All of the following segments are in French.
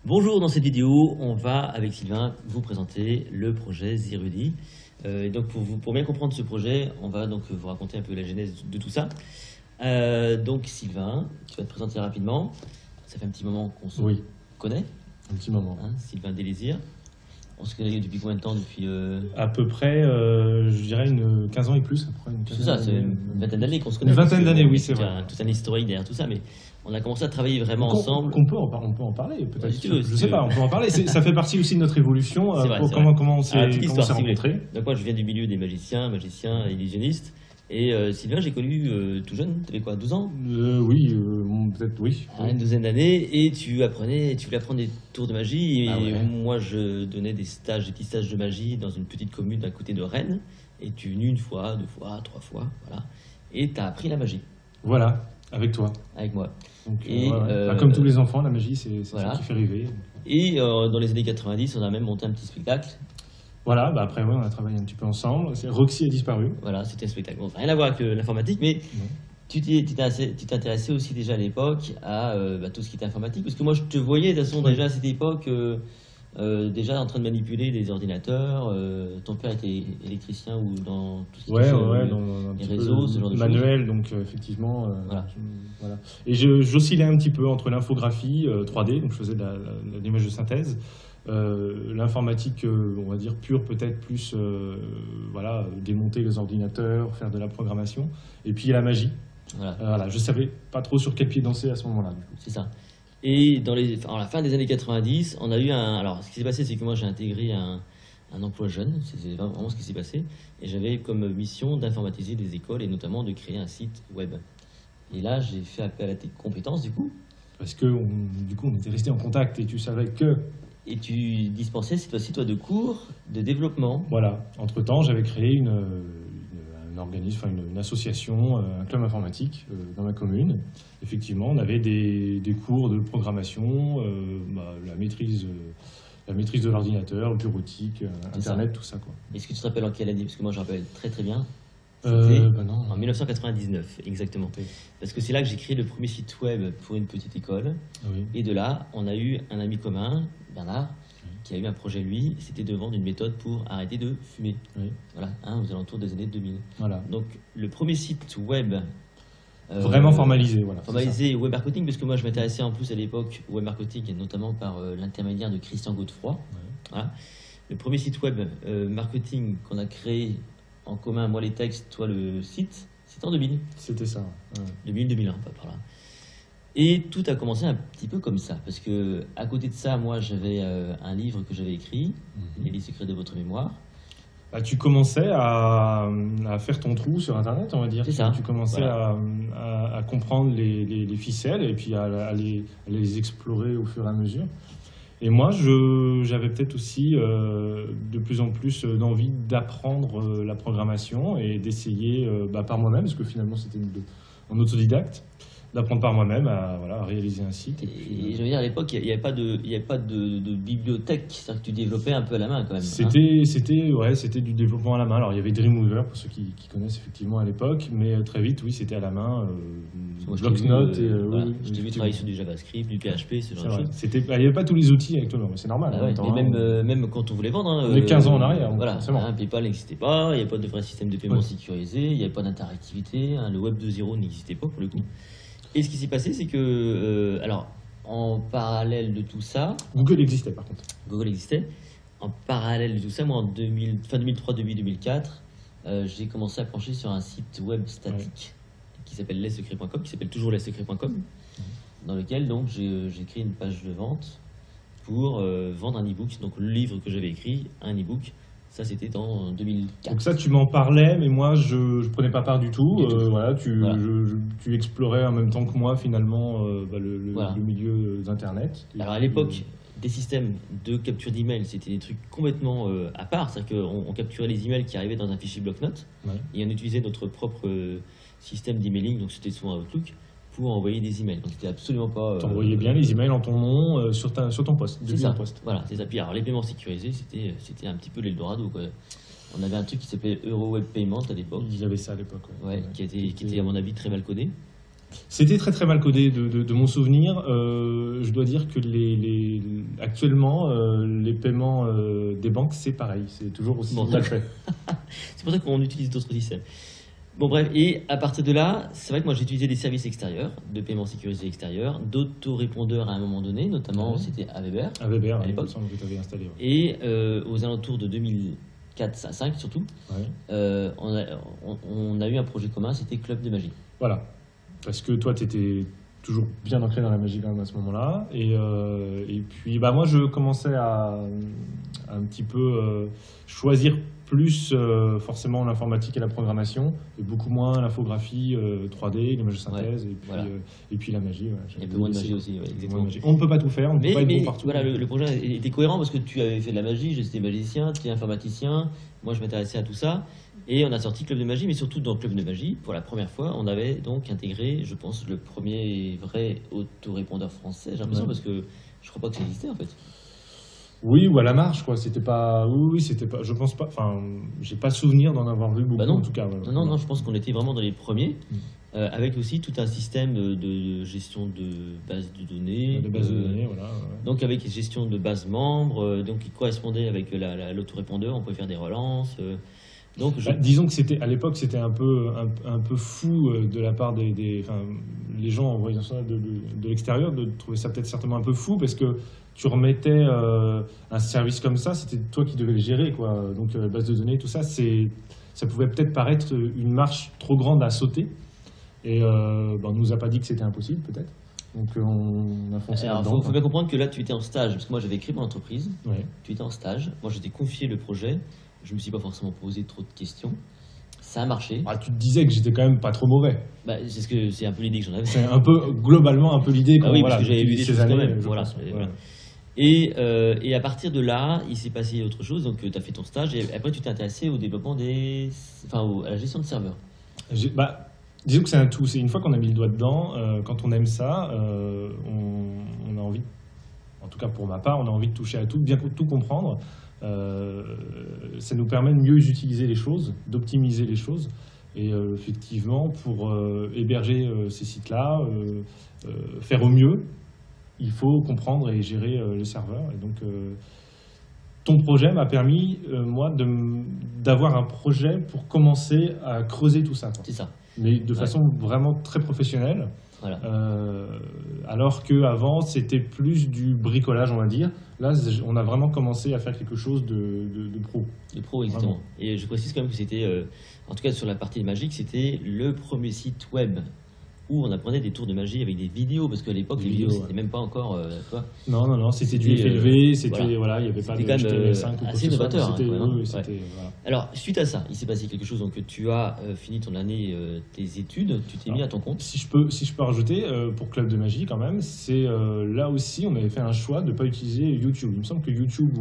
Bonjour, dans cette vidéo, on va avec Sylvain vous présenter le projet Zerudi. Donc pour bien comprendre ce projet, on va donc vous raconter un peu la genèse de tout ça. Donc Sylvain, tu vas te présenter rapidement. Ça fait un petit moment qu'on se connaît. Un petit moment. Hein, Sylvain Delésir. On se connaît depuis combien de temps? Depuis À peu près, je dirais 15 ans et plus. C'est ça, c'est une vingtaine d'années qu'on se connaît. Une vingtaine d'années, oui, c'est vrai. Tout un historique derrière tout ça, mais on a commencé à travailler vraiment ensemble. On peut en parler, peut-être. Si tu veux, je sais pas, on peut en parler. Ça fait partie aussi de notre évolution. Comment on s'est rencontrés. Donc moi, je viens du milieu des magiciens, illusionnistes. Et Sylvain, j'ai connu tout jeune, tu avais quoi, 12 ans? Oui, peut-être, oui. Une douzaine d'années, et tu voulais apprendre des tours de magie, et moi je donnais des petits stages de magie dans une petite commune à côté de Rennes, et tu es venu une fois, deux fois, trois fois, voilà, et tu as appris la magie. Voilà, avec toi. Avec moi. Donc, comme tous les enfants, la magie, c'est ça qui fait rêver. Et dans les années 90, on a même monté un petit spectacle. Voilà, après on a travaillé un petit peu ensemble. Roxy a disparu. Voilà, c'était un spectacle. Bon, rien à voir avec l'informatique, mais tu t'intéressais aussi déjà à l'époque à tout ce qui était informatique. Parce que moi, je te voyais de toute façon déjà à cette époque, déjà en train de manipuler des ordinateurs. Ton père était électricien ou dans tout ce qui était dans les réseaux, ce genre de manuel, donc effectivement. Voilà. Et j'oscillais un petit peu entre l'infographie 3D, donc je faisais de l'image de synthèse. L'informatique, on va dire pure, peut-être plus démonter les ordinateurs, faire de la programmation, et puis la magie. Je savais pas trop sur quel pied danser à ce moment-là. C'est ça. Et à la fin des années 90, on a eu alors ce qui s'est passé, c'est que moi j'ai intégré un emploi jeune, c'est vraiment ce qui s'est passé, et j'avais comme mission d'informatiser des écoles et notamment de créer un site web. Et là j'ai fait appel à tes compétences du coup. Parce que on était resté en contact et tu savais que... Et tu dispensais cette fois-ci, toi, de cours de développement. Voilà. Entre-temps, j'avais créé un organisme, une association, un club informatique dans ma commune. Effectivement, on avait des cours de programmation, la maîtrise de l'ordinateur, le bureautique, Internet, tout ça. Est-ce que tu te rappelles en quelle année? Parce que moi, je me rappelle très très bien. Non. En 1999, exactement. Parce que c'est là que j'ai créé le premier site web pour une petite école. Et de là, on a eu un ami commun, Bernard, qui a eu un projet, lui, c'était de vendre une méthode pour arrêter de fumer. Voilà, aux alentours des années 2000. Voilà. Donc, le premier site web... vraiment formalisé, voilà. Formalisé web marketing, parce que moi, je m'intéressais en plus à l'époque au web marketing, notamment par l'intermédiaire de Christian Godefroy. Voilà. Le premier site web marketing qu'on a créé en commun, moi les textes, toi le site, c'était en 2000. C'était ça. 2000-2001, pas par là. Et tout a commencé un petit peu comme ça, parce que à côté de ça, moi j'avais un livre que j'avais écrit, Les secrets de votre mémoire. Tu commençais à faire ton trou sur Internet, on va dire. C'est ça. Tu commençais à comprendre les ficelles et puis à les explorer au fur et à mesure. Et moi, j'avais peut-être aussi de plus en plus d'envie d'apprendre la programmation et d'essayer par moi-même, parce que finalement c'était en autodidacte, d'apprendre par moi-même à réaliser un site. Et je veux dire, à l'époque, il n'y avait pas de bibliothèque, c'est-à-dire que tu développais un peu à la main quand même. C'était du développement à la main. Alors il y avait Dreamweaver pour ceux qui connaissent effectivement à l'époque, mais très vite, oui, c'était à la main, bloc-notes. Je t'ai vu travailler sur du JavaScript, du PHP, ce genre de choses. Il n'y avait pas tous les outils actuellement, mais c'est normal. Même quand on voulait vendre. On est 15 ans en arrière. Voilà, PayPal n'existait pas, il n'y avait pas de vrai système de paiement sécurisé, il n'y avait pas d'interactivité, le Web 2.0 n'existait pas pour le coup. Et ce qui s'est passé, c'est que, en parallèle de tout ça... Google existait, par contre. Google existait. En parallèle de tout ça, moi, en fin 2003, 2004, j'ai commencé à pencher sur un site web statique qui s'appelle lessecrets.com, qui s'appelle toujours lessecrets.com, dans lequel, donc, j'ai créé une page de vente pour vendre un e-book. Donc, le livre que j'avais écrit, un e-book. Ça, c'était en 2004. Donc ça, tu m'en parlais, mais moi, je ne prenais pas part du tout. Tu explorais en même temps que moi, finalement, le milieu d'Internet. Alors, à l'époque, des systèmes de capture d'email, c'était des trucs complètement à part. C'est-à-dire qu'on capturait les emails qui arrivaient dans un fichier bloc-notes, et on utilisait notre propre système d'emailing, donc c'était souvent Outlook, pour envoyer des emails. Donc c'était absolument pas... Tu envoyais bien les emails en ton nom sur ton poste. C'est ça. Voilà, c'est ça. Puis alors les paiements sécurisés, c'était un petit peu l'Eldorado, quoi. On avait un truc qui s'appelait EuroWeb Payment à l'époque. Ils avaient ça à l'époque. Qui était à mon avis très mal codé. C'était très très mal codé de mon souvenir. Je dois dire que actuellement, les paiements des banques, c'est pareil. C'est toujours aussi Bon, mal fait. C'est pour ça qu'on utilise d'autres systèmes. Bon bref, et à partir de là, c'est vrai que moi j'ai utilisé des services extérieurs, de paiement sécurisé extérieur, d'autorépondeurs à un moment donné, notamment c'était Aweber. À Weber, À l'époque. il me semble que tu avais installé. Ouais. Et aux alentours de 2004-2005 surtout, Ouais. on a eu un projet commun, c'était Club de Magie. Voilà. Parce que toi, tu étais toujours bien ancré dans la magie quand même à ce moment-là. Et puis, bah, moi, je commençais à un petit peu choisir plus forcément l'informatique et la programmation, et beaucoup moins l'infographie 3D, l'image de synthèse, Ouais, et, puis, voilà. et puis la magie. Ouais. Il y a un peu moins de magie aussi, ouais, exactement. On ne peut pas tout faire, on ne peut pas être bon partout. Voilà, le projet était cohérent parce que tu avais fait de la magie, j'étais magicien, tu étais informaticien, moi je m'intéressais à tout ça. Et on a sorti Club de Magie, mais surtout dans Club de Magie, pour la première fois, on avait donc intégré, je pense, le premier vrai autorépondeur français, j'ai l'impression, Ouais. parce que je crois pas que ça existait en fait. Oui, ou à la marge, quoi. C'était pas. Oui, c'était pas. Je pense pas. Enfin, j'ai pas souvenir d'en avoir vu beaucoup, Bah non. en tout cas. Ouais. Non, je pense qu'on était vraiment dans les premiers, avec aussi tout un système de gestion de bases de données. De base de données, voilà. Ouais. Donc avec gestion de base membres, donc qui correspondait avec l'autorépondeur, on pouvait faire des relances. Donc Bah, disons que c'était à l'époque, c'était un peu fou de la part enfin, les gens en voyant ça de l'extérieur, de trouver ça peut-être certainement un peu fou parce que tu remettais un service comme ça, c'était toi qui devais le gérer, quoi. Donc base de données, tout ça, ça pouvait peut-être paraître une marche trop grande à sauter. Et on nous a pas dit que c'était impossible, peut-être. Donc on a foncé alors, là-dedans. faut bien comprendre que là, tu étais en stage, parce que moi, j'avais créé mon entreprise, Ouais. tu étais en stage, moi, je t'ai confié le projet, je me suis pas forcément posé trop de questions, ça a marché. Ah, tu te disais que j'étais quand même pas trop mauvais. Bah, c'est un peu l'idée que j'en avais. C'est globalement un peu l'idée. Ah oui, voilà, parce que j'avais vu des ces choses années, quand même, je voilà. pense, ouais. Voilà. Et à partir de là, il s'est passé autre chose, donc tu as fait ton stage, et après, tu t'es intéressé au développement à la gestion de serveurs. Disons que c'est un tout. C'est une fois qu'on a mis le doigt dedans, quand on aime ça, on a envie, en tout cas pour ma part, on a envie de toucher à tout, bien tout comprendre. Ça nous permet de mieux utiliser les choses, d'optimiser les choses. Et effectivement, pour héberger ces sites-là, faire au mieux, il faut comprendre et gérer les serveurs. Et donc, ton projet m'a permis, moi, d'avoir un projet pour commencer à creuser tout ça, quoi. C'est ça. Mais de façon vraiment très professionnelle. Voilà. Alors qu'avant, c'était plus du bricolage, on va dire. Là, on a vraiment commencé à faire quelque chose de pro. De pro, exactement. Et je précise quand même que c'était, en tout cas sur la partie magique, c'était le premier site web où on apprenait des tours de magie avec des vidéos, parce qu'à l'époque, les vidéos, c'était même pas encore. Toi. Non, c'était du FLV, c'était, voilà, il n'y avait pas de quand même HTML5 ou quoi assez que ce soit. novateur. C'était, Hein, oui, c'était, voilà. Alors, suite à ça, il s'est passé quelque chose. Donc, tu as fini ton année, tes études, tu t'es mis à ton compte. Si je peux rajouter, pour Club de Magie quand même, c'est là aussi, on avait fait un choix de ne pas utiliser YouTube. Il me semble que YouTube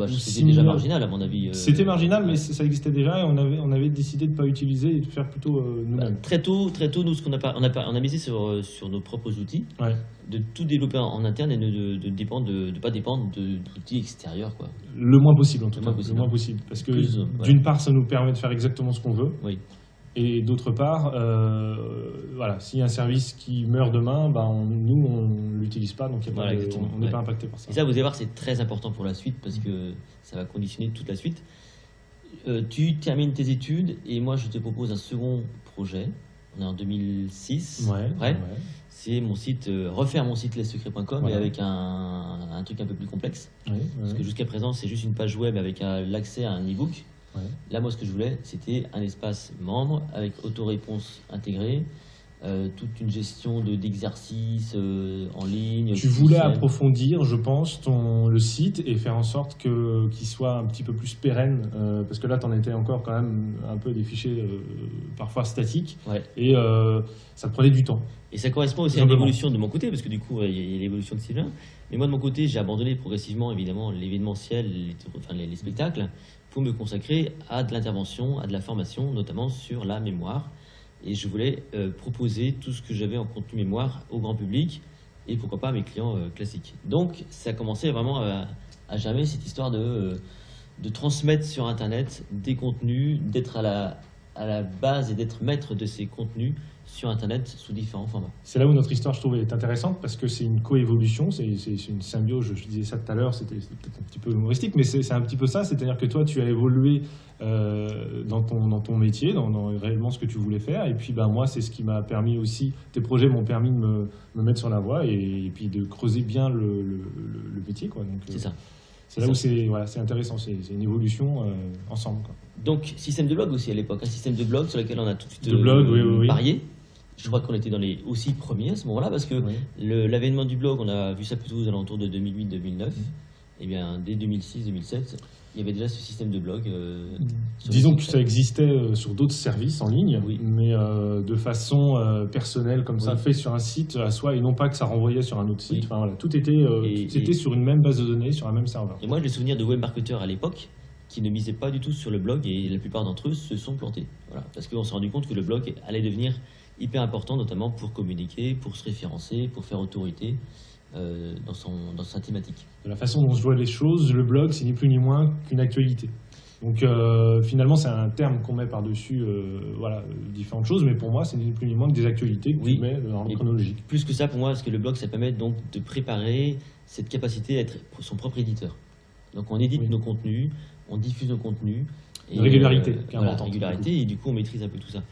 c'était déjà marginal, à mon avis. C'était marginal, mais ça existait déjà et on avait décidé de ne pas utiliser et de faire plutôt nous-mêmes. Très tôt, nous, on a misé sur nos propres outils, de tout développer en interne et de pas dépendre d'outils extérieurs, quoi. Le moins possible, en tout cas. Le moins possible. Parce que d'une part, ça nous permet de faire exactement ce qu'on veut. Oui. Et d'autre part, s'il y a un service qui meurt demain, nous, on ne l'utilise pas, donc on n'est pas impacté par ça. Et ça, vous allez voir, c'est très important pour la suite, parce que ça va conditionner toute la suite. Tu termines tes études, et moi, je te propose un second projet. On est en 2006. C'est mon site, refaire mon site lessecret.com, mais avec un truc un peu plus complexe. Parce que jusqu'à présent, c'est juste une page web avec l'accès à un e-book. Là, moi, ce que je voulais, c'était un espace membre avec autoréponse intégrée, toute une gestion d'exercices en ligne. Tu voulais approfondir, je pense, le site et faire en sorte qu'il soit un petit peu plus pérenne, parce que là, tu en étais encore quand même un peu des fichiers parfois statiques, et ça te prenait du temps. Et ça correspond aussi à l'évolution de mon côté, parce que du coup, il y a l'évolution de Sylvain. Mais moi, de mon côté, j'ai abandonné progressivement, évidemment, l'événementiel, les spectacles, pour me consacrer à de l'intervention, à de la formation, notamment sur la mémoire. Et je voulais proposer tout ce que j'avais en contenu mémoire au grand public, et pourquoi pas à mes clients classiques. Donc, ça a commencé vraiment à germer cette histoire de transmettre sur Internet des contenus, d'être à à la base et d'être maître de ses contenus sur Internet sous différents formats. C'est là où notre histoire, je trouve, est intéressante parce que c'est une coévolution, c'est une symbiose. Je disais ça tout à l'heure, c'était peut-être un petit peu humoristique, mais c'est un petit peu ça. C'est-à-dire que toi, tu as évolué dans ton métier, dans réellement ce que tu voulais faire. Et puis, moi, c'est ce qui m'a permis aussi, tes projets m'ont permis de me mettre sur la voie et puis de creuser bien le métier, quoi. Donc, c'est ça. C'est là où c'est intéressant, c'est une évolution ensemble, quoi. Donc, système de blog aussi à l'époque, un système de blog sur lequel on a tout de suite oui. parié. Je crois qu'on était dans les aussi premiers à ce moment-là, parce que l'avènement du blog, on a vu ça plutôt aux alentours de 2008-2009. Et bien, dès 2006-2007, il y avait déjà ce système de blog. Disons que ça existait sur d'autres services en ligne, mais de façon personnelle, comme ça, fait sur un site à soi, et non pas que ça renvoyait sur un autre site. Enfin, voilà, tout était sur une même base de données, sur un même serveur. Et moi, j'ai le souvenir de webmarketeurs à l'époque qui ne misaient pas du tout sur le blog, et la plupart d'entre eux se sont plantés. Voilà, parce qu'on s'est rendu compte que le blog allait devenir hyper important, notamment pour communiquer, pour se référencer, pour faire autorité dans sa thématique. De la façon dont je vois les choses, le blog, c'est ni plus ni moins qu'une actualité. Donc finalement, c'est un terme qu'on met par-dessus différentes choses, mais pour moi, c'est ni plus ni moins que des actualités que tu mets dans l'ordre chronologique. Plus que ça, pour moi, parce que le blog, ça permet donc de préparer cette capacité à être son propre éditeur. Donc on édite nos contenus, on diffuse nos contenus. Et régularité, qui est importante. Régularité, et du coup on maîtrise un peu tout ça.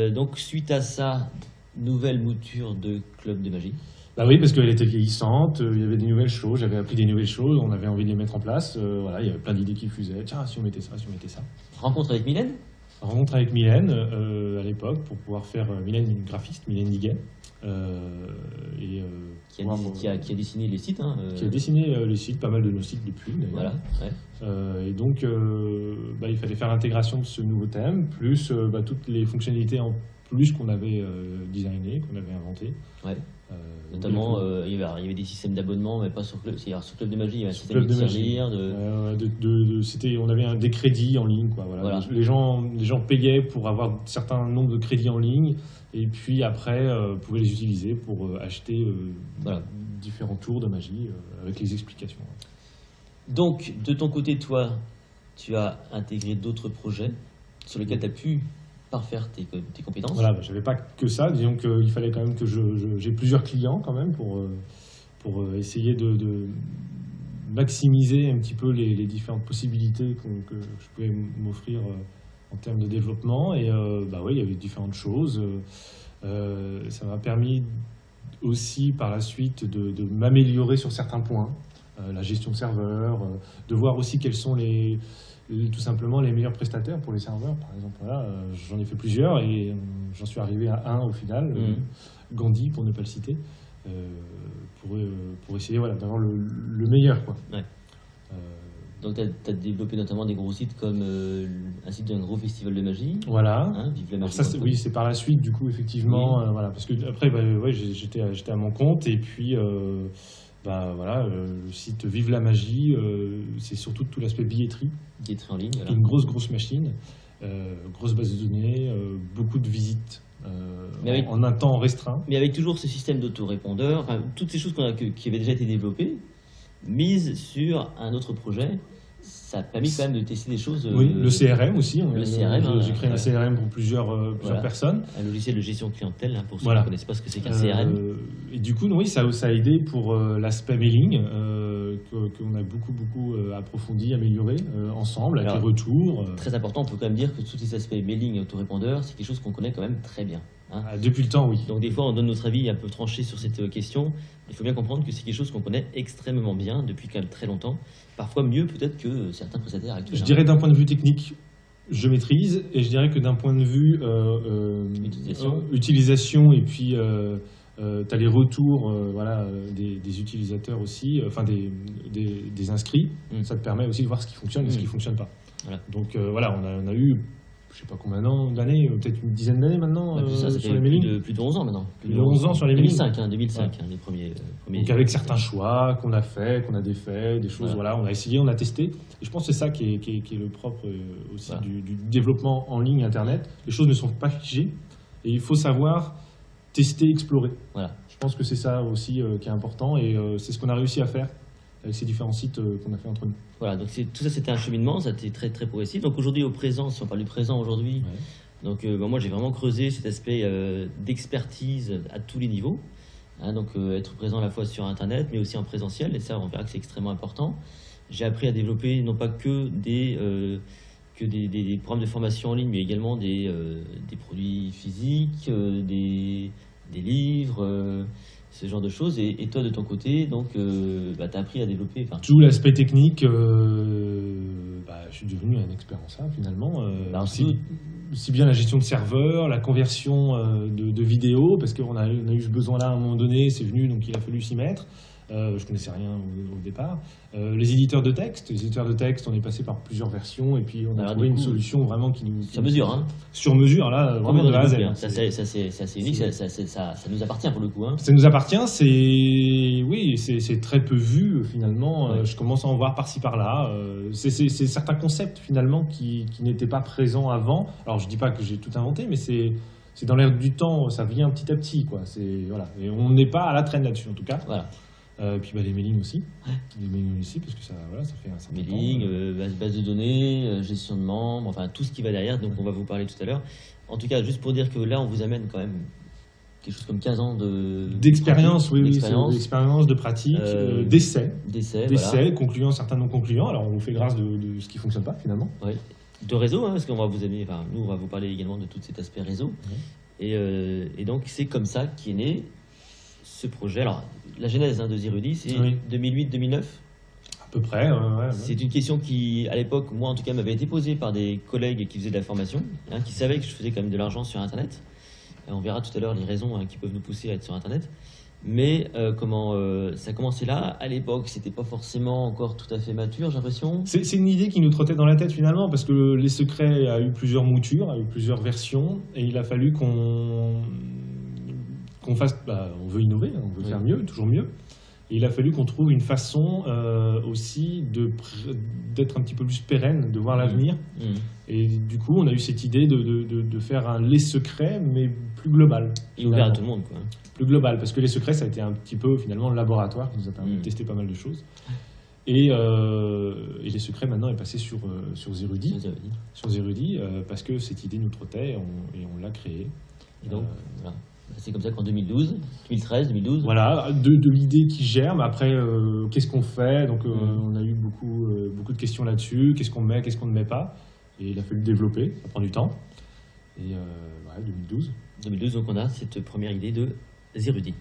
Donc suite à ça, nouvelle mouture de Club de Magie. Bah oui, parce qu'elle était vieillissante, il y avait des nouvelles choses, j'avais appris des nouvelles choses, on avait envie de les mettre en place. Voilà, il y avait plein d'idées qui fusaient. Tiens, si on mettait ça, si on mettait ça. Rencontre avec Mylène. Rencontre avec Mylène à l'époque pour pouvoir faire. Mylène, une graphiste, Mylène Diguet. Qui a dessiné les sites. Qui a dessiné les sites, pas mal de nos sites depuis. Voilà. Et donc, il fallait faire l'intégration de ce nouveau thème, plus toutes les fonctionnalités en plus qu'on avait designées, qu'on avait inventées. Notamment, il y avait des systèmes d'abonnement, mais pas sur Club. C'est-à-dire sur Club de Magie, il y avait un système de tir-lire. On avait des crédits en ligne, quoi. Voilà. Les gens payaient pour avoir un certain nombre de crédits en ligne, et puis après, pouvaient les utiliser pour acheter différents tours de magie avec les explications. Donc, de ton côté, toi, tu as intégré d'autres projets sur lesquels tu as pu parfaire tes compétences. Voilà, j'avais pas que ça. Disons qu'il fallait quand même que j'ai plusieurs clients quand même pour essayer de maximiser un petit peu les différentes possibilités que je pouvais m'offrir en termes de développement. Et il y avait différentes choses. Ça m'a permis aussi par la suite de m'améliorer sur certains points. La gestion de serveurs, de voir aussi quels sont tout simplement les meilleurs prestataires pour les serveurs, par exemple. Voilà, j'en ai fait plusieurs et j'en suis arrivé à un au final, Gandhi pour ne pas le citer, pour essayer d'avoir le meilleur, quoi. Donc tu as développé notamment des gros sites comme un site d'un gros festival de magie. Voilà. Vive la Magie. Ça, c'est par la suite, du coup, effectivement. Parce que après, j'étais à mon compte et puis le site Vive la Magie, c'est surtout tout l'aspect billetterie. Billetterie en ligne. Voilà. Une grosse machine, grosse base de données, beaucoup de visites en un temps restreint. Mais avec toujours ce système d'autorépondeur, toutes ces choses qui avaient déjà été développées, mises sur un autre projet, ça a permis quand même de tester des choses. Oui, le CRM aussi. J'ai créé un CRM pour plusieurs personnes. Un logiciel de gestion clientèle, pour ceux qui ne connaissent pas ce que c'est qu'un CRM. Et du coup, ça a aidé pour l'aspect mailing, qu'on a beaucoup approfondi, amélioré ensemble, avec les retours. Très important, on peut quand même dire que tous ces aspects mailing et autorépondeur, c'est quelque chose qu'on connaît quand même très bien. Depuis le temps, oui. Donc des fois, on donne notre avis un peu tranché sur cette question. Il faut bien comprendre que c'est quelque chose qu'on connaît extrêmement bien depuis quand même très longtemps. Parfois mieux peut-être que certains prestataires actuels. Je dirais d'un point de vue technique, je maîtrise. Et je dirais que d'un point de vue utilisation et puis tu as les retours des utilisateurs aussi, des inscrits. Ça te permet aussi de voir ce qui fonctionne et ce qui ne fonctionne pas. Voilà. Donc on a eu... Je ne sais pas combien d'années, peut-être une dizaine d'années maintenant sur les mailings. Plus de 11 ans maintenant. Plus de 11 ans sur les mailings. 2005, les premiers. Donc avec certains choix qu'on a fait, qu'on a défaits, des choses, on a essayé, on a testé. Et je pense que c'est ça qui est le propre aussi du développement en ligne Internet. Les choses ne sont pas figées et il faut savoir tester, explorer. Voilà. Je pense que c'est ça aussi qui est important et c'est ce qu'on a réussi à faire avec ces différents sites qu'on a fait entre nous. Voilà, donc tout ça c'était un cheminement, ça a été très très progressif. Donc aujourd'hui au présent, si on parle du présent aujourd'hui, donc moi j'ai vraiment creusé cet aspect d'expertise à tous les niveaux. Hein, donc être présent à la fois sur Internet, mais aussi en présentiel, et ça on verra que c'est extrêmement important. J'ai appris à développer non pas que des programmes de formation en ligne, mais également des produits physiques, des livres, ce genre de choses. Et toi de ton côté, donc tu as appris à développer... Tout l'aspect technique, je suis devenu un expert en ça finalement. Aussi bien la gestion de serveurs, la conversion de vidéos, parce qu'on a eu ce besoin-là à un moment donné, c'est venu, donc il a fallu s'y mettre. Je connaissais rien au départ. Les éditeurs de texte, on est passé par plusieurs versions et puis on a trouvé une solution vraiment qui nous... Sur mesure, hein. Sur mesure, là, vraiment de A à Z. Ça, c'est assez unique, ça nous appartient pour le coup. Hein. Ça nous appartient, c'est très peu vu finalement. Ouais. Je commence à en voir par-ci par-là. C'est certains concepts finalement qui n'étaient pas présents avant. Alors je dis pas que j'ai tout inventé, mais c'est dans l'air du temps, ça vient petit à petit, quoi. Voilà. Et on n'est pas à la traîne là-dessus en tout cas. Voilà. Puis les mailings aussi. Les mailings aussi, parce que ça fait un certain mailing, base de données, gestion de membres, enfin tout ce qui va derrière, donc on va vous parler tout à l'heure. En tout cas, juste pour dire que là, on vous amène quand même quelque chose comme 15 ans d'expérience, d'expérience, de pratique, d'essais, voilà. Concluants, certains non concluants. Alors on vous fait grâce de ce qui ne fonctionne pas finalement. Oui. De réseau, hein, parce qu'on va nous on va vous parler également de tout cet aspect réseau. Et donc c'est comme ça qu'est né ce projet. Alors, la genèse de Zerudi, c'est 2008-2009. À peu près, ouais. C'est une question qui, à l'époque, moi en tout cas, m'avait été posée par des collègues qui faisaient de la formation, qui savaient que je faisais quand même de l'argent sur Internet. Et on verra tout à l'heure les raisons qui peuvent nous pousser à être sur Internet. Mais ça a commencé là. À l'époque, c'était pas forcément encore tout à fait mature, j'ai l'impression. C'est une idée qui nous trottait dans la tête finalement, parce que Les Secrets a eu plusieurs moutures, a eu plusieurs versions, et il a fallu qu'on fasse, on veut innover, on veut faire mieux, toujours mieux. Et il a fallu qu'on trouve une façon aussi d'être un petit peu plus pérenne, de voir l'avenir. Et du coup, on a eu cette idée de faire un Les Secrets, mais plus global. Et ouvert à tout le monde, quoi. Plus global, parce que Les Secrets, ça a été un petit peu finalement le laboratoire qui nous a permis de tester pas mal de choses. Et Les Secrets maintenant est passé sur Zerudi, parce que cette idée nous trottait et on l'a créée. Et donc, voilà. C'est comme ça qu'en 2012. Voilà, de l'idée qui germe. Après, qu'est-ce qu'on fait? Donc, on a eu beaucoup de questions là-dessus. Qu'est-ce qu'on met, qu'est-ce qu'on ne met pas? Et il a fallu le développer, ça prend du temps. Et 2012. 2012, donc on a cette première idée de Zerudi.